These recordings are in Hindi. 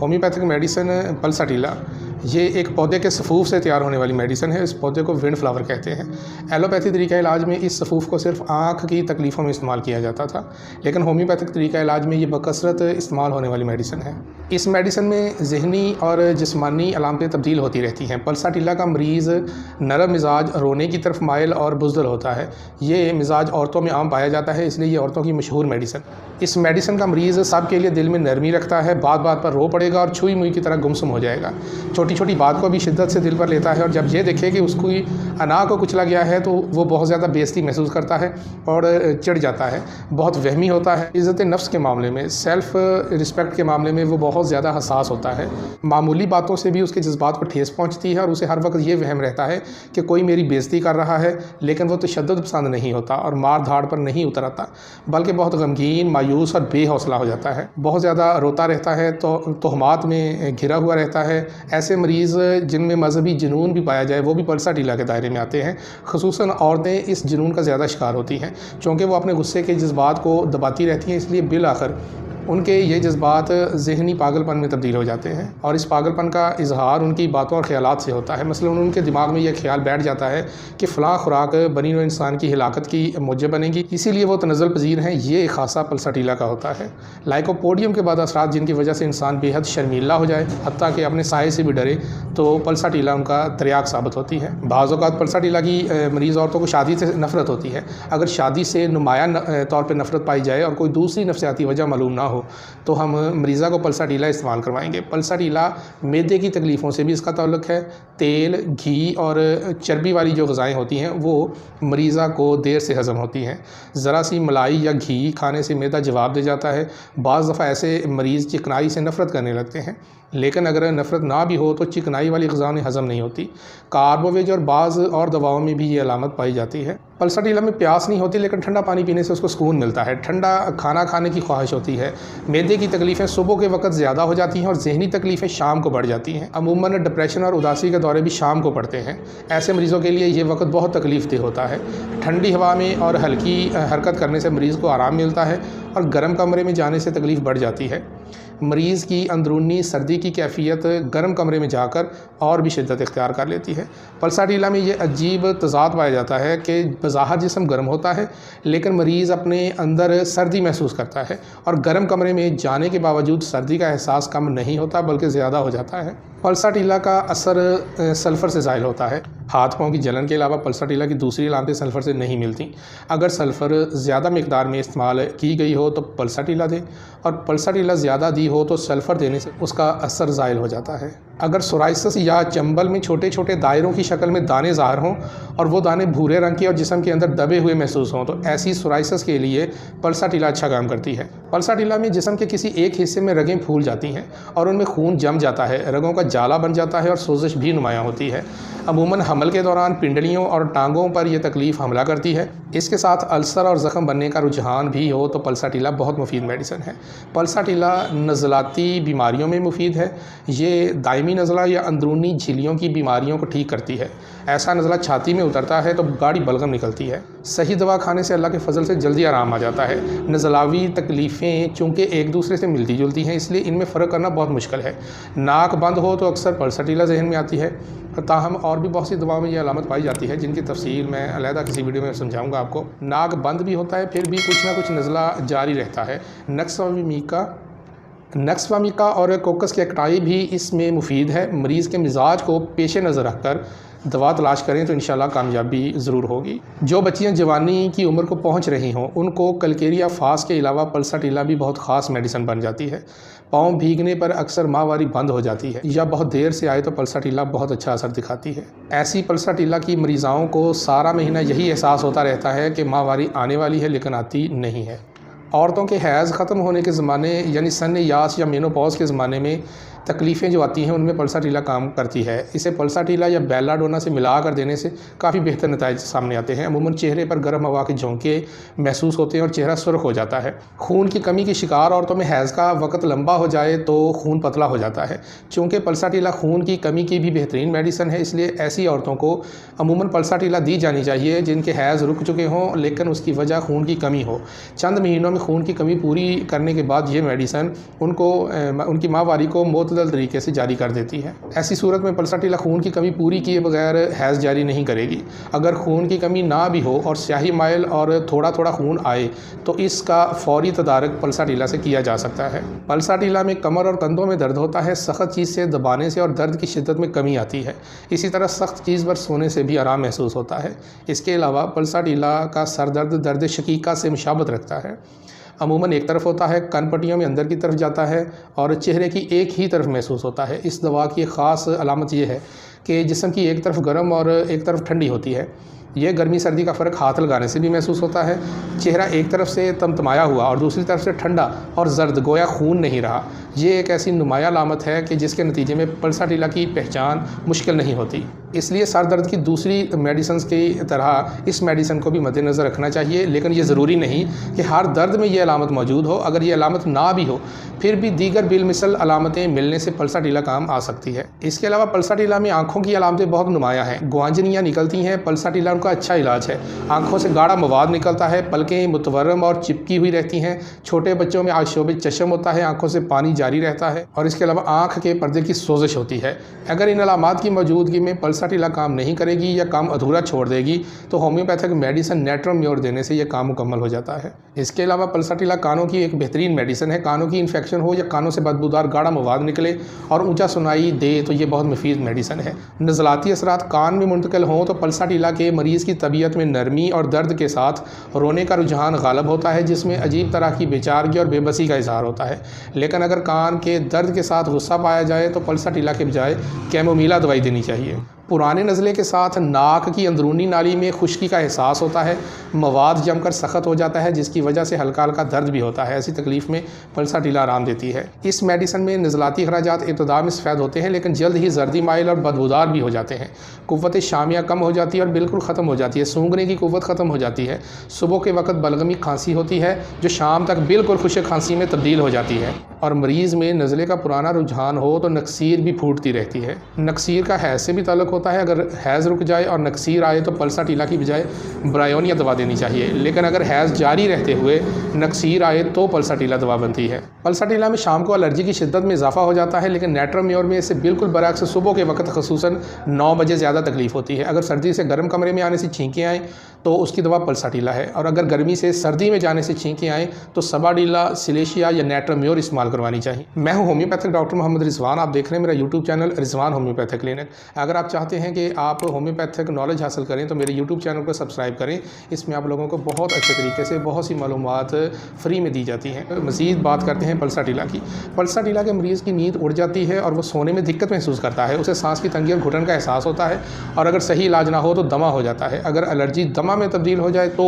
होम्योपैथिक मेडिसिन पल्साटिला ये एक पौधे के सफ़ूफ से तैयार होने वाली मेडिसिन है। इस पौधे को विंड फ्लावर कहते हैं। एलोपैथी तरीका इलाज में इस सफ़ूफ को सिर्फ आँख की तकलीफ़ों में इस्तेमाल किया जाता था, लेकिन होम्योपैथिक तरीका इलाज में ये बकसरत इस्तेमाल होने वाली मेडिसिन है। इस मेडिसिन में ज़हनी और जिस्मानी अलामतें तब्दील होती रहती हैं। पल्साटिला का मरीज़ नरम मिजाज, रोने की तरफ माइल और बुज़दिल होता है। ये मिजाज औरतों में आम पाया जाता है, इसलिए ये औरतों की मशहूर मेडिसिन। इस मेडिसिन का मरीज़ सब के लिए दिल में नरमी रखता है, बात बात पर रो पड़ेगा और छुई मुई की तरह गुमसुम हो जाएगा। छोटी छोटी बात को भी शिद्दत से दिल पर लेता है और जब ये देखे कि उसकी अना को कुचला गया है तो वो बहुत ज़्यादा बेइज्जती महसूस करता है और चिढ़ जाता है। बहुत वहमी होता है। इज़्ज़त नफ्स के मामले में, सेल्फ़ रिस्पेक्ट के मामले में वो बहुत ज़्यादा हसास होता है। मामूली बातों से भी उसके जज्बात को ठेस पहुँचती है और उसे हर वक्त ये वहम रहता है कि कोई मेरी बेइज्जती कर रहा है, लेकिन वो तशद्दुद पसंद नहीं होता और मार धाड़ पर नहीं उतर आता, बल्कि बहुत गमगीन, मायूस और बेहौसला हो जाता है। बहुत ज़्यादा रोता रहता है, तो तोहमात में घिरा हुआ रहता है। ऐसे मरीज़ जिनमें मजहबी जुनून भी पाया जाए वो भी पल्साटिला के दायरे में आते हैं। ख़ुसूसन औरतें इस जुनून का ज़्यादा शिकार होती हैं, चूँकि वो अपने गुस्से के जज्बात को दबाती रहती हैं, इसलिए बिल आखिर उनके ये जज्बात ज़हनी पागलपन में तब्दील हो जाते हैं और इस पागलपन का इजहार उनकी बातों और ख़यालात से होता है। मसलन उनके दिमाग में यह ख्याल बैठ जाता है कि फ़लाँ खुराक बनी हुए इंसान की हिलाकत की मूजब बनेगी, इसीलिए वो तनज़्ज़ुल पजीर हैं। ये एक ख़ासा पल्साटिला का होता है। लाइकोपोडियम के बाद असरात जिनकी वजह से इंसान बेहद शर्मीला हो जाए, हत्ता कि अपने साये से भी डरे, तो पल्साटिला उनका त्रियाक साबित होती है। बाज़ औक़ात पल्साटिला की मरीज़ औरतों को शादी से नफ़रत होती है। अगर शादी से नुमायाँ तौर पर नफ़रत पाई जाए और कोई दूसरी नफसियाती वजह मालूम ना हो तो हम मरीज़ा को पल्साटिला इस्तेमाल करवाएंगे। पल्साटिला मैदे की तकलीफ़ों से भी इसका ताल्लुक़ है। तेल, घी और चर्बी वाली जो ग़िज़ाएँ होती हैं वो मरीज़ा को देर से हज़म होती हैं। ज़रा सी मलाई या घी खाने से मैदा जवाब दे जाता है। बाज़ दफ़ा ऐसे मरीज़ चिकनाई से नफ़रत करने लगते हैं, लेकिन अगर नफ़रत ना भी हो तो चिकनाई वाली ग़िज़ा हज़म नहीं होती। कार्बोवेज और बाज़ और दवाओं में भी ये अलामत पाई जाती है। पल्साटिला में प्यास नहीं होती, लेकिन ठंडा पानी पीने से उसको सुकून मिलता है। ठंडा खाना खाने की ख्वाहिश होती है। मैदे की तकलीफ़ें सुबह के वक्त ज़्यादा हो जाती हैं और ज़हनी तकलीफ़ें शाम को बढ़ जाती हैं। अमूमन डिप्रेशन और उदासी के दौरे भी शाम को पड़ते हैं। ऐसे मरीज़ों के लिए ये वक्त बहुत तकलीफ़देह होता है। ठंडी हवा में और हल्की हरकत करने से मरीज़ को आराम मिलता है और गर्म कमरे में जाने से तकलीफ़ बढ़ जाती है। मरीज़ की अंदरूनी सर्दी की कैफियत गर्म कमरे में जाकर और भी शिद्दत इख्तियार कर लेती है। पल्साटिला में ये अजीब तज़ाद पाया जाता है कि बज़ाहिर जिस्म गर्म होता है, लेकिन मरीज़ अपने अंदर सर्दी महसूस करता है और गर्म कमरे में जाने के बावजूद सर्दी का एहसास कम नहीं होता बल्कि ज़्यादा हो जाता है। पल्साटिला का असर सल्फ़र से ज़ाहिर होता है। हाथ पाँव की जलन के अलावा पल्साटिला की दूसरी अलामतें सल्फ़र से नहीं मिलती। अगर सल्फ़र ज़्यादा मिकदार में इस्तेमाल की गई हो तो पल्साटिला दें, और पल्साटिला ज़्यादा दी हो तो सल्फ़र देने से उसका असर ज़ाहिर हो जाता है। अगर सोराइसिस या चंबल में छोटे छोटे दायरों की शक्ल में दाने ज़ाहिर हों और वो दाने भूरे रंग के और जिस्म के अंदर दबे हुए महसूस हों, तो ऐसी सोराइसिस के लिए पल्साटिला अच्छा काम करती है। पल्साटिला में जिस्म के किसी एक हिस्से में रगें फूल जाती हैं और उनमें खून जम जाता है, रगों का जाला बन जाता है और सोजिश भी नुमायाँ होती है। अमूमन हमल के दौरान पिंडलियों और टांगों पर यह तकलीफ़ हमला करती है। इसके साथ अल्सर और ज़ख़म बनने का रुझान भी हो तो पल्साटिला बहुत मुफीद मेडिसिन है। पल्साटिला नज़लाती बीमारियों में मुफीद है। ये दायमी नज़ला या अंदरूनी झिल्लियों की बीमारियों को ठीक करती है। ऐसा नज़ला छाती में उतरता है तो गाढ़ी बलगम निकलती है। सही दवा खाने से अल्लाह के फजल से जल्दी आराम आ जाता है। नज़लावी तकलीफ़ें चूँकि एक दूसरे से मिलती जुलती हैं, इसलिए इनमें फ़र्क करना बहुत मुश्किल है। नाक बंद हो तो अक्सर पल्साटिला जहन में आती है। ताहम और भी बहुत सी दवाओं में ये अलामत पाई जाती है, जिनकी तफसील मैं अलहदा किसी वीडियो में समझाऊंगा आपको। नाक बंद भी होता है, फिर भी कुछ ना कुछ नज़ला जारी रहता है। नक्सवामिका और कोकस की कटाई भी इसमें मुफीद है। मरीज़ के मिजाज को पेश नज़र रखकर दवा तलाश करें तो इंशाल्लाह कामयाबी ज़रूर होगी। जो बच्चियां जवानी की उम्र को पहुंच रही हों उनको कलकेरिया फास के अलावा पल्साटिला भी बहुत ख़ास मेडिसिन बन जाती है। पाँव भीगने पर अक्सर माहवारी बंद हो जाती है या बहुत देर से आए तो पल्साटिला बहुत अच्छा असर दिखाती है। ऐसी पल्साटिला की मरीज़ाओं को सारा महीना यही एहसास होता रहता है कि माहवारी आने वाली है लेकिन आती नहीं है। औरतों के हैज़ ख़त्म होने के ज़माने यानी सन यास या मेनोपॉज के ज़माने में तकलीफ़ें जो आती हैं उनमें पल्साटिला काम करती है। इसे पल्साटिला या बेलाडोना से मिला कर देने से काफ़ी बेहतर नतीजे सामने आते हैं। अमूमन चेहरे पर गर्म हवा के झोंके महसूस होते हैं और चेहरा सुर्ख हो जाता है। खून की कमी की शिकार औरतों में हैज़ का वक्त लंबा हो जाए तो खून पतला हो जाता है। चूँकि पल्साटिला खून की कमी की भी बेहतरीन मेडिसिन है, इसलिए ऐसी औरतों को अमूमन पल्साटिला दी जानी चाहिए जिनके हैज़ रुक चुके हों लेकिन उसकी वजह खून की कमी हो। चंद महीनों में खून की कमी पूरी करने के बाद ये मेडिसिन उनकी माहवारी को मौत मुतदल तरीके से जारी कर देती है। ऐसी सूरत में पल्साटीला खून की कमी पूरी किए बगैर हैज़ जारी नहीं करेगी। अगर खून की कमी ना भी हो और स्याही माइल और थोड़ा थोड़ा खून आए तो इसका फौरी तदारक पल्साटीला से किया जा सकता है। पल्साटीला में कमर और कंधों में दर्द होता है, सख्त चीज़ से दबाने से और दर्द की शिद्दत में कमी आती है। इसी तरह सख्त चीज़ पर सोने से भी आराम महसूस होता है। इसके अलावा पल्साटीला का सर दर्द दर्द शकीका से मुशाबत रखता है। अमूमन एक तरफ होता है, कान पट्टियों में अंदर की तरफ जाता है और चेहरे की एक ही तरफ महसूस होता है। इस दवा की ख़ास अलामत यह है कि जिस्म की एक तरफ गर्म और एक तरफ ठंडी होती है। यह गर्मी सर्दी का फ़र्क हाथ लगाने से भी महसूस होता है। चेहरा एक तरफ से तमतमाया हुआ और दूसरी तरफ से ठंडा और जर्द, गोया खून नहीं रहा। ये एक ऐसी नुमाया अलामत है कि जिसके नतीजे में पल्साटीला की पहचान मुश्किल नहीं होती। इसलिए सर दर्द की दूसरी मेडिसिन की तरह इस मेडिसिन को भी मद्देनज़र रखना चाहिए, लेकिन ये ज़रूरी नहीं कि हर दर्द में ये अलामत मौजूद हो। अगर ये अलामत ना भी हो फिर भी दीगर बिलमिसल अलामतें मिलने से पल्साटीला काम आ सकती है। इसके अलावा पल्साटीला में आँखों की अलामतें बहुत नुमाया हैं। ग्वांजनियाँ निकलती हैं, पल्साटीला का अच्छा इलाज है। आँखों से गाढ़ा मवाद निकलता है, पलकें मुतवर्रम और चिपकी हुई रहती हैं। छोटे बच्चों में आशोब चशम होता है, आँखों से पानी जारी रहता है और इसके अलावा आँख के पर्दे की सोजिश होती है। अगर इन अलामात की मौजूदगी में पल्साटीला काम नहीं करेगी या काम अधूरा छोड़ देगी तो होम्योपैथिक मेडिसिन नेट्रोम्योर देने से यह काम मुकम्मल हो जाता है। इसके अलावा पल्साटीला कानों की एक बेहतरीन मेडिसिन है। कानों की इन्फेक्शन हो या कानों से बदबूदार गाढ़ा मवाद निकले और ऊंचा सुनाई दे तो ये बहुत मुफीद मेडिसिन है। नज़लाती असरात कान में मुंतकिल हों तो पल्साटीला के मरीज़ की तबीयत में नरमी और दर्द के साथ रोने का रुझान गालब होता है, जिसमें अजीब तरह की बेचारगी और बेबसी का इजहार होता है। लेकिन अगर कान के दर्द के साथ गुस्सा पाया जाए तो पल्साटीला के बजाय कैमोमीला दवाई देनी चाहिए। पुराने नज़ले के साथ नाक की अंदरूनी नाली में खुश्की का एहसास होता है, मवाद जमकर सख्त हो जाता है जिसकी वजह से हल्का हल्का दर्द भी होता है। ऐसी तकलीफ़ में पल्साटीला आराम देती है। इस मेडिसिन में नज़लाती खराजात इब्तदा में सफ़ेद होते हैं लेकिन जल्द ही जर्दी माइल और बदबूदार भी हो जाते हैं। कुव्वत शामिया कम हो जाती है और बिल्कुल ख़त्म हो जाती है। सूंघने की कुव्वत ख़त्म हो जाती है। सुबह के वक्त बलगमी खांसी होती है जो शाम तक बिल्कुल खुश्क खांसी में तब्दील हो जाती है। और मरीज़ में नज़ले का पुराना रुझान हो तो नक्सीर भी फूटती रहती है। नक्सीर का हैज़ से भी ताल्लुक़ होता है। अगर हैज़ रुक जाए और नक्सीर आए तो पल्साटीला की बजाय ब्रायोनिया दवा देनी चाहिए, लेकिन अगर हैज़ जारी रहते हुए नक्सीर आए तो पल्साटीला दवा बनती है। पल्साटीला में शाम को एलर्जी की शिद्दत में इजाफा हो जाता है, लेकिन नेट्रोम्योर में इससे बिल्कुल बरअक्स सुबह के वक्त ख़ुसूसन 9 बजे ज़्यादा तकलीफ़ होती है। अगर सर्दी से गर्म कमरे में आने से छींकें आएँ तो उसकी दवा पल्साटीला है, और अगर गर्मी से सर्दी में जाने से छींकें आएँ तो सबाडीला, सिलेशिया या नेट्रोम्योर इस्तेमाल करवानी चाहिए। मैं हूँ होम्योपैथिक डॉक्टर मोहम्मद रिजवान। आप देख रहे हैं मेरा YouTube channel Rizwan homeopathic clinic. अगर आप चाहते हैं कि आप होम्योपैथिक नॉलेज हासिल करें तो मेरे यूट्यूब चैनल को सब्सक्राइब करें। इसमें आप लोगों को बहुत अच्छे तरीके से बहुत सी मालूमात फ्री में दी जाती हैं। मज़ीद बात करते हैं पल्साटीला की। पल्साटीला के मरीज़ की नींद उड़ जाती है और वो सोने में दिक्कत महसूस करता है। उसे सांस की तंगी और घुटन का एहसास होता है, और अगर सही इलाज ना हो तो दमा हो जाता है। अगर एलर्जी दमा में तब्दील हो जाए तो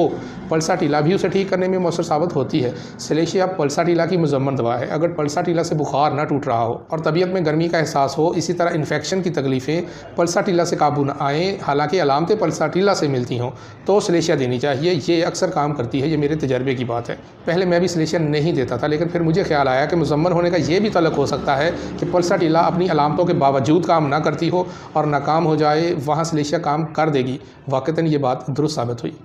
पल्साटीला भी उसे ठीक करने में मौसर साबित होती है। सिलेशिया पल्साटीला की मुज़म्मन दवा है। अगर पल्साटीला से बुखार ना टूट रहा हो और तबीयत में गर्मी का एहसास हो, इसी तरह इन्फेक्शन की तकलीफ़ें पल्साटीला से काबू न आएँ, हालांकि अलामतें पल्साटीला से मिलती हों, तो सिलेशिया देनी चाहिए। ये अक्सर काम करती है, ये मेरे तजर्बे की बात है। पहले मैं भी सिलेशिया नहीं देता था, लेकिन फिर मुझे ख्याल आया कि मुज़म्मन होने का ये भी तल्लुक़ हो सकता है कि पल्साटीला अपनी अलामतों के बावजूद काम ना करती हो और नाकाम हो जाए, वहाँ सिलेशिया काम कर देगी। वाक़तन ये बात दुरुस्त साबित हुई।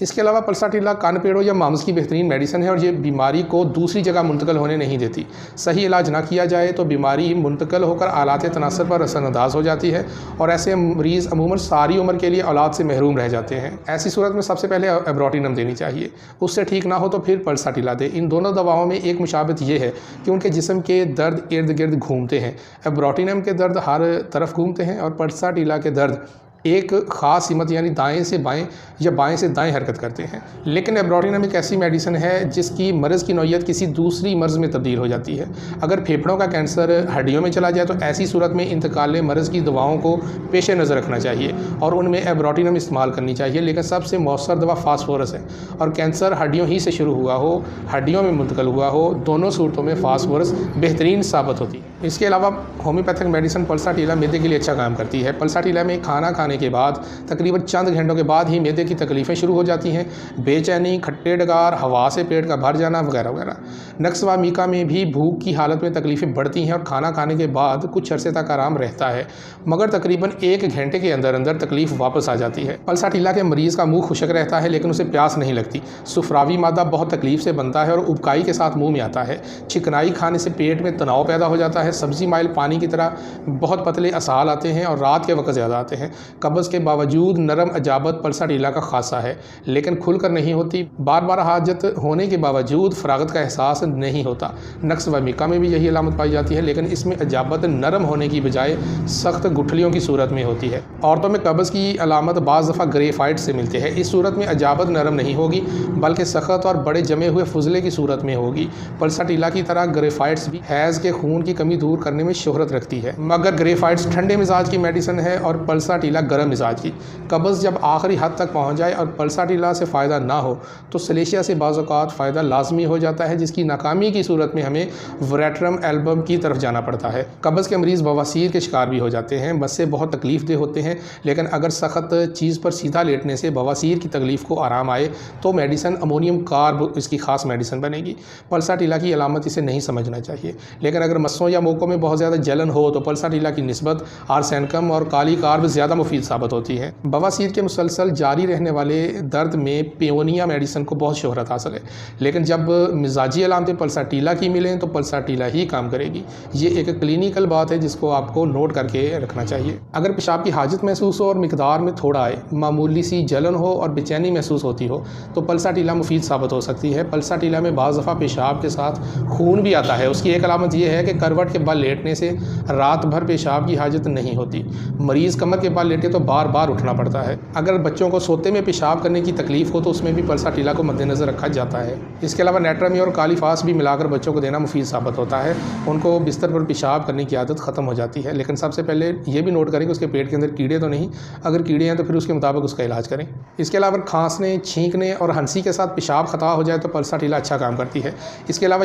इसके अलावा पल्साटीला कानपेड़ों या मामस की बेहतरीन मेडिसिन है, और ये बीमारी को दूसरी जगह मुंतकिल होने नहीं देती। सही इलाज ना किया जाए तो बीमारी मुंतकिल होकर आलात तनासर पर असरअंदाज हो जाती है, और ऐसे मरीज़ अमूमन सारी उम्र के लिए औलाद से महरूम रह जाते हैं। ऐसी सूरत में सबसे पहले एब्रोटिनम देनी चाहिए। उससे ठीक ना हो तो फिर पल्साटीला दे। इन दोनों दवाओं में एक मुशाबत ये है कि उनके जिस्म के दर्द इर्द गिर्द घूमते हैं। एब्रोटिनम के दर्द हर तरफ घूमते हैं और पल्साटीला के दर्द एक ख़ास सीमत यानी दाएं से बाएं या बाएं से दाएं हरकत करते हैं। लेकिन एब्रोटिनम एक ऐसी मेडिसिन है जिसकी मर्ज़ की नौइयत किसी दूसरी मर्ज़ में तब्दील हो जाती है। अगर फेफड़ों का कैंसर हड्डियों में चला जाए तो ऐसी सूरत में इंतकाल मर्ज़ की दवाओं को पेश नज़र रखना चाहिए और उनमें एब्रोटिनम इस्तेमाल करनी चाहिए। लेकिन सबसे मौसर दवा फास्फोरस है, और कैंसर हड्डियों ही से शुरू हुआ हो, हड्डियों में मुंतकिल हुआ हो, दोनों सूरतों में फास्फोरस बेहतरीन साबित होती है। इसके अलावा होम्योपैथिक मेडिसिन पल्साटीला मैदे के लिए अच्छा काम करती है। पल्साटीला में खाना खाने खाने के बाद तकरीबन चंद घंटों के बाद ही मैदे की तकलीफ़ें शुरू हो जाती हैं, बेचैनी, खट्टे डकार, हवा से पेट का भर जाना वगैरह वगैरह। नक्स व मीका में भी भूख की हालत में तकलीफ़ें बढ़ती हैं और खाना खाने के बाद कुछ अरसे तक आराम रहता है, मगर तकरीबन 1 घंटे के अंदर अंदर तकलीफ़ वापस आ जाती है। पल्साटिला के मरीज़ का मुंह खुशक रहता है लेकिन उसे प्यास नहीं लगती। सुफरावी मादा बहुत तकलीफ़ से बनता है और उबकाई के साथ मुँह में आता है। चिकनाई खाने से पेट में तनाव पैदा हो जाता है। सब्ज़ी माइल पानी की तरह बहुत पतले असाल आते हैं और रात के वक्त ज़्यादा आते हैं। कब्ज़ के बावजूद नरम अजाबत पल्साटिला का खासा है लेकिन खुलकर नहीं होती। बार बार हाजत होने के बावजूद फ़रागत का एहसास नहीं होता। नक्स व मिका में भी यही अलामत पाई जाती है लेकिन इसमें अजाबत नरम होने की बजाय सख्त गुठलियों की सूरत में होती है। औरतों में कब्ज़ की अलामत बाज़ दफ़ा ग्रेफाइट से मिलती है। इस सूरत में अजाबत नरम नहीं होगी बल्कि सख्त और बड़े जमे हुए फुजले की सूरत में होगी। पल्साटिला की तरह ग्रेफाइट्स भी हैज़ के खून की कमी दूर करने में शोहरत रखती है, मगर ग्रेफाइट्स ठंडे मिजाज की मेडिसिन है और पल्साटिला गर्म मिजाज की। कब्ज़ जब आखिरी हद तक पहुँच जाए और पल्साटिला से फ़ायदा ना हो तो सलेशिया से बाज़ औक़ात फ़ायदा लाजमी हो जाता है, जिसकी नाकामी की सूरत में हमें वरेट्रम एल्बम की तरफ जाना पड़ता है। कब्ज़ के मरीज़ बवासीर के शिकार भी हो जाते हैं। बस से बहुत तकलीफ़ दे होते हैं लेकिन अगर सख्त चीज़ पर सीधा लेटने से बवासीर की तकलीफ़ को आराम आए तो मेडिसिन अमोनियम कार्ब इसकी ख़ास मेडिसिन बनेगी। पल्साटिला की अलामत इसे नहीं समझना चाहिए, लेकिन अगर मस्सों या मोकों में बहुत ज़्यादा जलन हो तो पल्साटिला की निस्बत आर्सेनिकम और काली कार्ब ज़्यादा मुफीद साबित होती है। बवासीर के मुसलसल जारी रहने वाले दर्द में पेओनिया मेडिसिन को बहुत शोहरत हासिल है, लेकिन जब मिजाजी अलामतें पल्साटिला की मिलें तो पल्साटिला ही काम करेगी। ये एक क्लिनिकल बात है जिसको आपको नोट करके रखना चाहिए। अगर पेशाब की हाजत महसूस हो और मिकदार में थोड़ा आए, मामूली सी जलन हो और बेचैनी महसूस होती हो तो पल्साटिला मुफीद साबित हो सकती है। पल्साटिला में बाज़ दफ़ा पेशाब के साथ खून भी आता है। उसकी एक अलामत यह है कि करवट के बल लेटने से रात भर पेशाब की हाजत नहीं होती। मरीज़ कमर के बल लेटे तो बार बार उठना पड़ता है। अगर बच्चों को सोते में पेशाब करने की तकलीफ़ हो तो उसमें भी पल्साटिला को मद्देनज़र रखा जाता है। इसके अलावा नेट्रमी और कालीफास भी मिलाकर बच्चों को देना मुफीद साबित होता है। उनको बिस्तर पर पेशाब करने की आदत ख़त्म हो जाती है, लेकिन सबसे पहले ये भी नोट करें कि उसके पेट के अंदर कीड़े तो नहीं। अगर कीड़े हैं तो फिर उसके मुताबिक उसका इलाज करें। इसके अलावा खांसने, छींकने और हंसी के साथ पेशाब ख़ता हो जाए तो पल्साटिला अच्छा काम करती है। इसके अलावा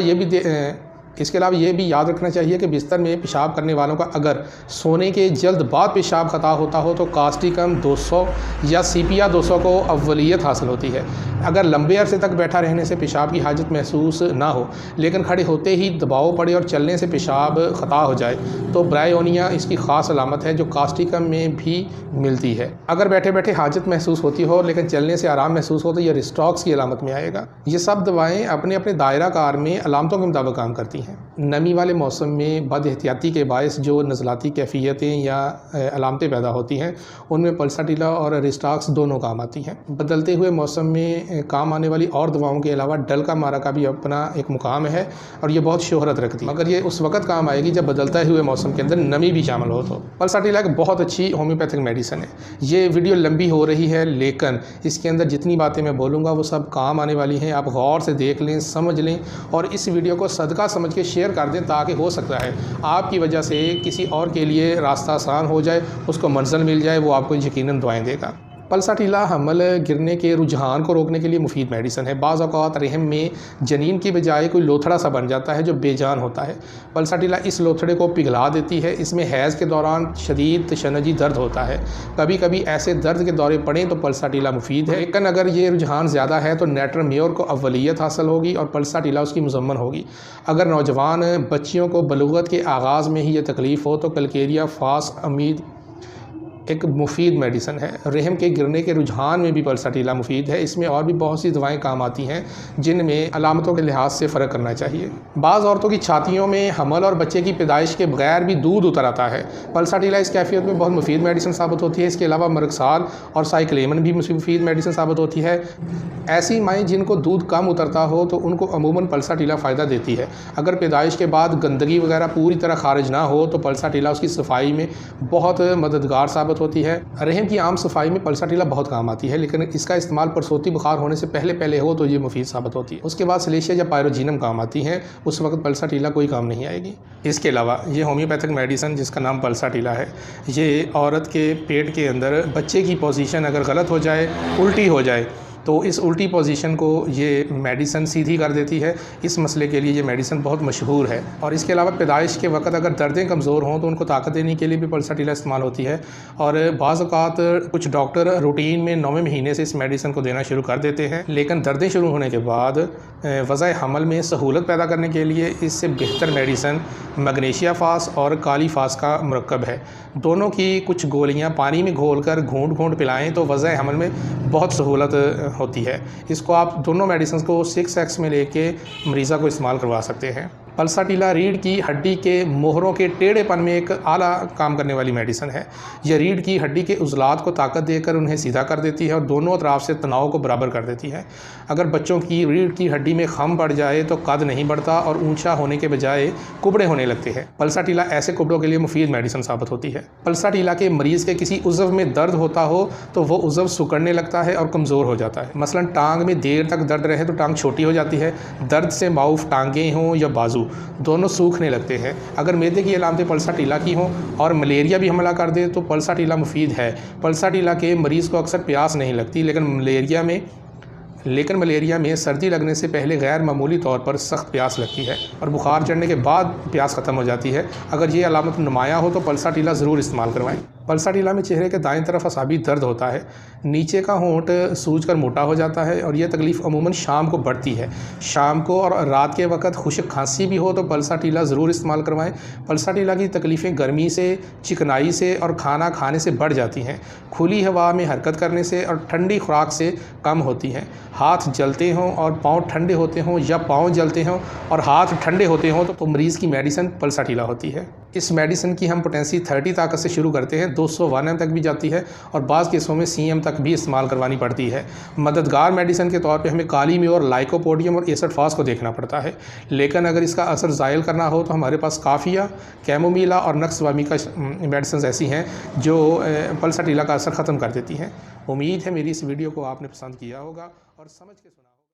ये भी याद रखना चाहिए कि बिस्तर में पेशाब करने वालों का अगर सोने के जल्द बाद पेशाब ख़ता होता हो तो कास्टिकम 200 या सीपिया 200 को अव्वलियत हासिल होती है। अगर लंबे अरसे तक बैठा रहने से पेशाब की हाजत महसूस ना हो लेकिन खड़े होते ही दबाव पड़े और चलने से पेशाब ख़ता हो जाए तो ब्रायोनिया इसकी ख़ास अलामत है जो कास्टिकम में भी मिलती है। अगर बैठे बैठे हाजत महसूस होती हो लेकिन चलने से आराम महसूस हो तो यह रिस्टॉक्स की अलामत में आएगा। ये सब दवाएँ अपने अपने दायरा कार में अलामतों के मुताबिक काम करती हैं। नमी वाले मौसम में बद एहतियाती के बायस जो नज़लाती कैफियतें या अलामतें पैदा होती हैं उनमें पल्साटिला और रिस्टॉक्स दोनों काम आती हैं। बदलते हुए मौसम में काम आने वाली और दवाओं के अलावा डल का मारा का भी अपना एक मुकाम है और ये बहुत शोहरत रखती है, मगर ये उस वक्त काम आएगी जब बदलते हुए मौसम के अंदर नमी भी शामिल हो। तो पल्साटिला एक बहुत अच्छी होम्योपैथिक मेडिसिन है। ये वीडियो लंबी हो रही है लेकिन इसके अंदर जितनी बातें मैं बोलूँगा वो सब काम आने वाली हैं। आप गौर से देख लें, समझ लें और इस वीडियो को सदका समझ के शेयर कर दें ताकि हो सकता है आपकी वजह से किसी और के लिए रास्ता आसान हो जाए, उसको मंजिल मिल जाए, वो आपको यकीनन दुआएं देगा। पल्साटिला हमल गिरने के रुझान को रोकने के लिए मुफीद मेडिसिन है। बाज़ औक़ात रहम में जनीन की बजाय कोई लोथड़ा सा बन जाता है जो बेजान होता है। पल्साटिला इस लोथड़े को पिघला देती है। इसमें हैज़ के दौरान शदीद तशन्नुजी दर्द होता है। कभी कभी ऐसे दर्द के दौरे पड़ें तो पल्साटिला मुफीद है, लेकिन अगर ये रुझान ज़्यादा है तो नेट्रम्योर को अव्वलियत हासिल होगी और पल्साटिला उसकी मुज़म्मन होगी। अगर नौजवान बच्चियों को बलूगत के आगाज़ में ही ये तकलीफ़ हो तो कलकेरिया फास अमीद एक मुफीद मेडिसिन है। रहम के गिरने के रुझान में भी पल्साटिला मुफीद है। इसमें और भी बहुत सी दवाएं काम आती हैं जिनमें अलामतों के लिहाज से फ़र्क करना चाहिए। बाज़ औरतों की छातियों में हमल और बच्चे की पैदाइश के बगैर भी दूध उतर आता है। पल्साटिला इस कैफियत में बहुत मुफीद मेडिसिन साबित होती है। इसके अलावा मरक्साल और साइक्लेमन भी मुफीद मेडिसिन साबित होती है। ऐसी माएँ जिनको दूध कम उतरता हो तो उनको अमूमन पल्साटिला फ़ायदा देती है। अगर पैदाइश के बाद गंदगी वगैरह पूरी तरह खारिज ना हो तो पल्साटिला उसकी सफाई में बहुत मददगार साबित होती है। रहम की आम सफाई में पल्साटिला बहुत काम आती है, लेकिन इसका इस्तेमाल प्रसूति बुखार होने से पहले हो तो ये मुफीद साबित होती है। उसके बाद सलेशिया या पायरोजीनम काम आती है, उस वक्त पल्साटिला कोई काम नहीं आएगी। इसके अलावा ये होम्योपैथिक मेडिसिन जिसका नाम पल्साटिला है, ये औरत के पेट के अंदर बच्चे की पोजीशन अगर गलत हो जाए, उल्टी हो जाए तो इस उल्टी पोजीशन को ये मेडिसिन सीधी कर देती है। इस मसले के लिए ये मेडिसिन बहुत मशहूर है। और इसके अलावा पैदाइश के वक्त अगर दर्दें कमज़ोर हों तो उनको ताकत देने के लिए भी पल्साटीला इस्तेमाल होती है। और बाज़ औक़ात कुछ डॉक्टर रूटीन में 9वें महीने से इस मेडिसिन को देना शुरू कर देते हैं, लेकिन दर्दें शुरू होने के बाद वज़ाए हमल में सहूलत पैदा करने के लिए इससे बेहतर मेडिसिन मैग्नीशिया फास और काली फास का मुरक्कब है। दोनों की कुछ गोलियां पानी में घोलकर घूंट पिलाएं तो वज़ाए हमल में बहुत सहूलत होती है। इसको आप दोनों मेडिसिन को 6x में लेके मरीज़ा को इस्तेमाल करवा सकते हैं। पल्साटीला रीढ़ की हड्डी के मोहरों के टेढ़ेपन में एक आला काम करने वाली मेडिसिन है। यह रीढ़ की हड्डी के उज़लात को ताकत देकर उन्हें सीधा कर देती है और दोनों अतराफ से तनाव को बराबर कर देती है। अगर बच्चों की रीढ़ की हड्डी में खम बढ़ जाए तो कद नहीं बढ़ता और ऊंचा होने के बजाय कुबड़े होने लगते हैं। पल्साटीला ऐसे कुबड़ों के लिए मुफीद मेडिसिन साबित होती है। पल्साटीला के मरीज़ के किसी उज़व में दर्द होता हो तो वो उज़व सिकुड़ने लगता है और कमज़ोर हो जाता है। मसलन टांग में देर तक दर्द रहे तो टांग छोटी हो जाती है। दर्द से माउफ टांगें हों या बाजू दोनों सूखने लगते हैं। अगर मैदे की अलामतें पल्साटीला की हों और मलेरिया भी हमला कर दे तो पल्साटीला मुफीद है। पल्साटीला के मरीज़ को अक्सर प्यास नहीं लगती, लेकिन मलेरिया में सर्दी लगने से पहले गैर मामूली तौर पर सख्त प्यास लगती है और बुखार चढ़ने के बाद प्यास ख़त्म हो जाती है। अगर ये अलामत नुमाया हो तो पल्साटीला ज़रूर इस्तेमाल करवाएं। पल्साटीला में चेहरे के दाएं तरफ असाबी दर्द होता है, नीचे का होंठ सूजकर मोटा हो जाता है और यह तकलीफ़ अमूमन शाम को बढ़ती है। शाम को और रात के वक्त खुश्क खांसी भी हो तो पल्साटीला ज़रूर इस्तेमाल करवाएं। पल्साटीला की तकलीफ़ें गर्मी से, चिकनाई से और खाना खाने से बढ़ जाती हैं। खुली हवा में हरकत करने से और ठंडी खुराक से कम होती हैं। हाथ जलते हों और पाँव ठंडे होते हों या पाँव जलते हों और हाथ ठंडे होते हों तो मरीज़ की मेडिसिन पल्साटीला होती है। इस मेडिसिन की हम पोटेंसी 30 ताकत से शुरू करते हैं, 201 m तक भी जाती है और बाज़ केसों में CM तक भी इस्तेमाल करवानी पड़ती है। मददगार मेडिसिन के तौर पे हमें काली म्योर, लाइकोपोडियम और एसिड फास को देखना पड़ता है, लेकिन अगर इसका असर ज़ायल करना हो तो हमारे पास काफिया, कैमोमीला और नक्सवामी का मेडिसिन ऐसी हैं जो पल्साटीला का असर ख़त्म कर देती हैं। उम्मीद है मेरी इस वीडियो को आपने पसंद किया होगा और समझ के सुना।